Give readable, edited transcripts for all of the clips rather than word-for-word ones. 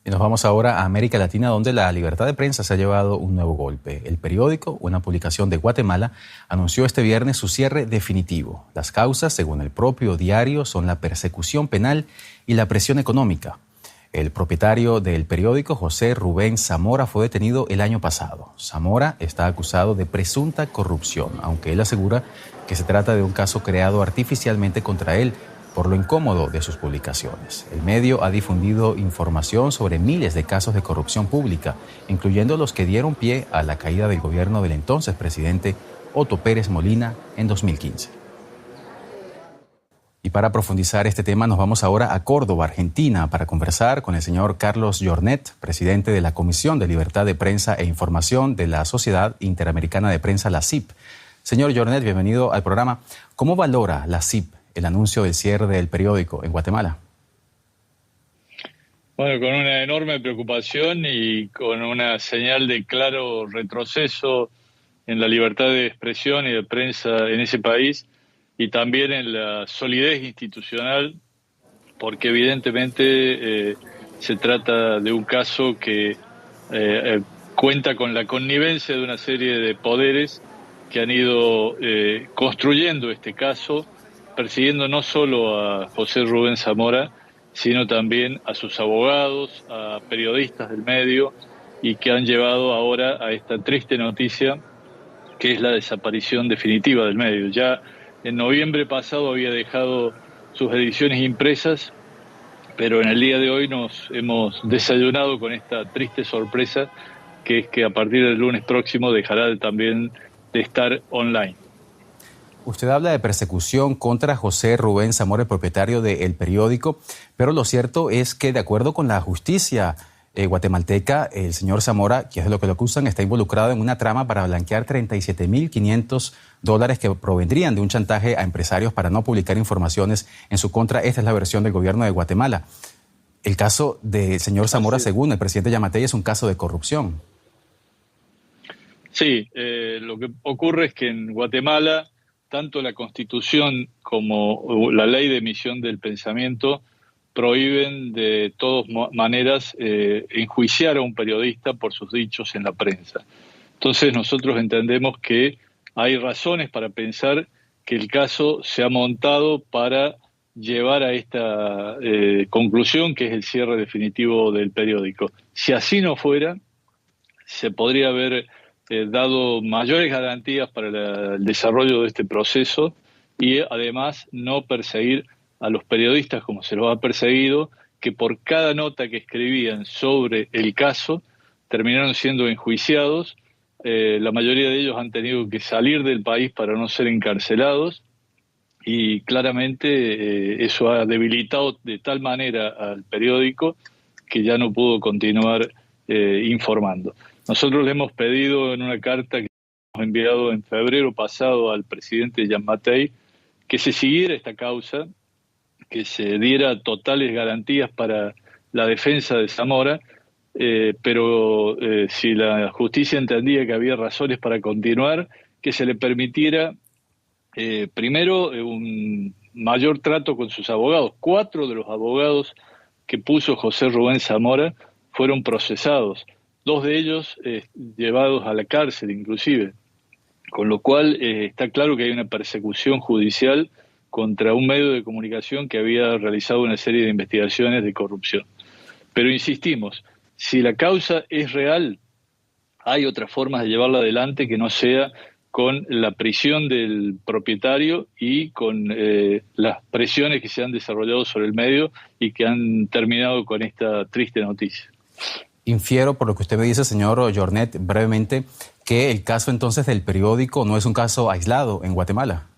Y nos vamos ahora a América Latina, donde la libertad de prensa se ha llevado un nuevo golpe. El periódico, una publicación de Guatemala, anunció este viernes su cierre definitivo. Las causas, según el propio diario, son la persecución penal y la presión económica. El propietario del periódico, José Rubén Zamora, fue detenido el año pasado. Zamora está acusado de presunta corrupción, aunque él asegura que se trata de un caso creado artificialmente contra él por lo incómodo de sus publicaciones. El medio ha difundido información sobre miles de casos de corrupción pública, incluyendo los que dieron pie a la caída del gobierno del entonces presidente Otto Pérez Molina en 2015. Y para profundizar este tema nos vamos ahora a Córdoba, Argentina, para conversar con el señor Carlos Jornet, presidente de la Comisión de Libertad de Prensa e Información de la Sociedad Interamericana de Prensa, la CIP. Señor Jornet, bienvenido al programa. ¿Cómo valora la CIP el anuncio del cierre del periódico en Guatemala? Bueno, con una enorme preocupación y con una señal de claro retroceso en la libertad de expresión y de prensa en ese país y también en la solidez institucional, porque evidentemente se trata de un caso que cuenta con la connivencia de una serie de poderes que han ido construyendo este caso, persiguiendo no solo a José Rubén Zamora, sino también a sus abogados, a periodistas del medio, y que han llevado ahora a esta triste noticia, que es la desaparición definitiva del medio. Ya en noviembre pasado había dejado sus ediciones impresas, pero en el día de hoy nos hemos desayunado con esta triste sorpresa, que es que a partir del lunes próximo dejará también de estar online. Usted habla de persecución contra José Rubén Zamora, el propietario del periódico, pero lo cierto es que, de acuerdo con la justicia guatemalteca, el señor Zamora, que es de lo que lo acusan, está involucrado en una trama para blanquear $37.500 que provendrían de un chantaje a empresarios para no publicar informaciones en su contra. Esta es la versión del gobierno de Guatemala. El caso del señor Zamora, según el presidente Yamatei, es un caso de corrupción. Sí, lo que ocurre es que en Guatemala tanto la Constitución como la Ley de Emisión del Pensamiento prohíben de todas maneras enjuiciar a un periodista por sus dichos en la prensa. Entonces nosotros entendemos que hay razones para pensar que el caso se ha montado para llevar a esta conclusión, que es el cierre definitivo del periódico. Si así no fuera, se podría haber dado mayores garantías para el desarrollo de este proceso y además no perseguir a los periodistas como se los ha perseguido, que por cada nota que escribían sobre el caso terminaron siendo enjuiciados. La mayoría de ellos han tenido que salir del país para no ser encarcelados y claramente eso ha debilitado de tal manera al periódico que ya no pudo continuar informando. Nosotros le hemos pedido en una carta que hemos enviado en febrero pasado al presidente Yamatei que se siguiera esta causa, que se diera totales garantías para la defensa de Zamora, pero si la justicia entendía que había razones para continuar, que se le permitiera primero un mayor trato con sus abogados. 4 de los abogados que puso José Rubén Zamora fueron procesados, 2 de ellos llevados a la cárcel inclusive, con lo cual está claro que hay una persecución judicial contra un medio de comunicación que había realizado una serie de investigaciones de corrupción. Pero insistimos, si la causa es real, hay otras formas de llevarla adelante que no sea con la prisión del propietario y con las presiones que se han desarrollado sobre el medio y que han terminado con esta triste noticia. Infiero, por lo que usted me dice, señor Jornet, brevemente, que el caso entonces del periódico no es un caso aislado en Guatemala.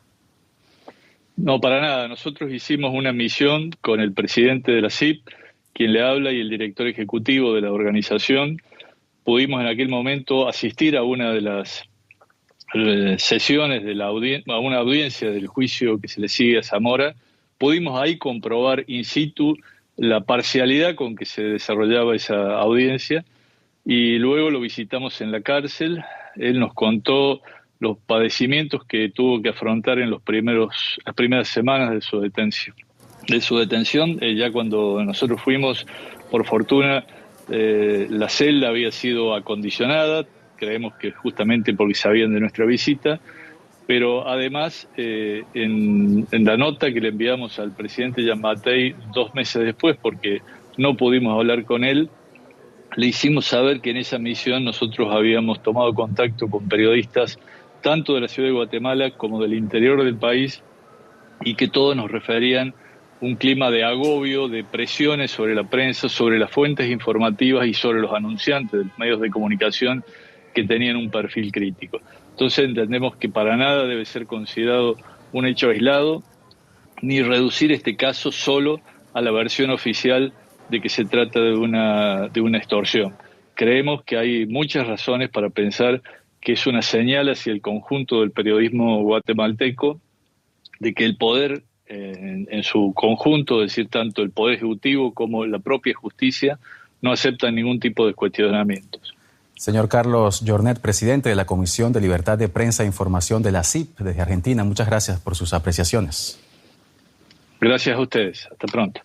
No, para nada. Nosotros hicimos una misión con el presidente de la CIP, quien le habla, y el director ejecutivo de la organización. Pudimos en aquel momento asistir a una de las sesiones de a una audiencia del juicio que se le sigue a Zamora. Pudimos ahí comprobar in situ la parcialidad con que se desarrollaba esa audiencia y luego lo visitamos en la cárcel. Él nos contó los padecimientos que tuvo que afrontar en las primeras semanas de su detención. Ya cuando nosotros fuimos, por fortuna, La celda había sido acondicionada, creemos que justamente porque sabían de nuestra visita, pero además en la nota que le enviamos al presidente Giammattei 2 meses después, porque no pudimos hablar con él, le hicimos saber que en esa misión nosotros habíamos tomado contacto con periodistas tanto de la ciudad de Guatemala como del interior del país y que todos nos referían un clima de agobio, de presiones sobre la prensa, sobre las fuentes informativas y sobre los anunciantes de los medios de comunicación que tenían un perfil crítico. Entonces entendemos que para nada debe ser considerado un hecho aislado, ni reducir este caso solo a la versión oficial de que se trata de una extorsión. Creemos que hay muchas razones para pensar que es una señal hacia el conjunto del periodismo guatemalteco de que el poder en su conjunto, es decir, tanto el Poder Ejecutivo como la propia justicia, no aceptan ningún tipo de cuestionamientos. Señor Carlos Jornet, presidente de la Comisión de Libertad de Prensa e Información de la CIP desde Argentina, muchas gracias por sus apreciaciones. Gracias a ustedes. Hasta pronto.